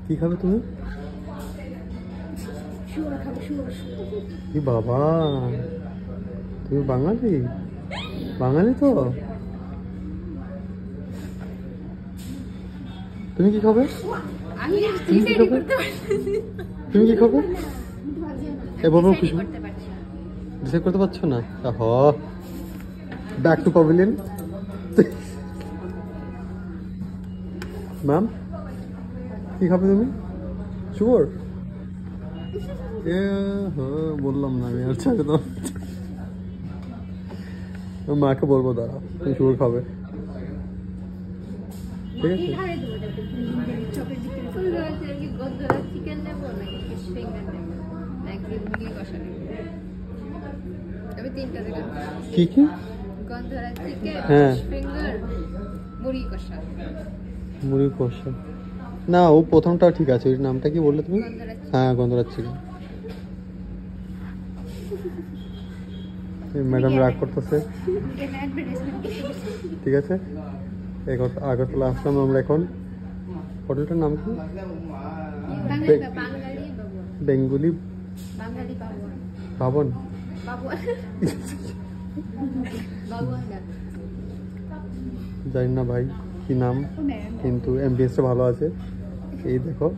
কি খাবে তুমি? কি বাবা, তুমি বাঙালি? বাঙালি তো? তুমি কি খাবে? তুমি কি খাবে? এভাবে খুশি ডিসাইড করতে পারছো না? Back to pavilion. ম্যাম কি খাবে তুমি? শুয়োর? হ্যাঁ বললাম না আমি, আর ছাড়ে দাও। মাকে বলবো দাঁড়া তুমি শুয়োর খাবে, ঠিক আছে? কি কি? হ্যাঁ মুড়ি কষা না, ও প্রথমটা ঠিক আছে। ওই নামটা কি বললে তুমি? হ্যাঁ গন্ধরাজ চিকেন। ম্যাডাম রাগ করতেছে, ঠিক আছে। আগরতলা আসলাম আমরা এখন। হোটেলটার নাম কি? বেঙ্গলি ভবন। জানি না ভাই কি নাম, কিন্তু এমবিএসটা ভালো আছে। এই দেখো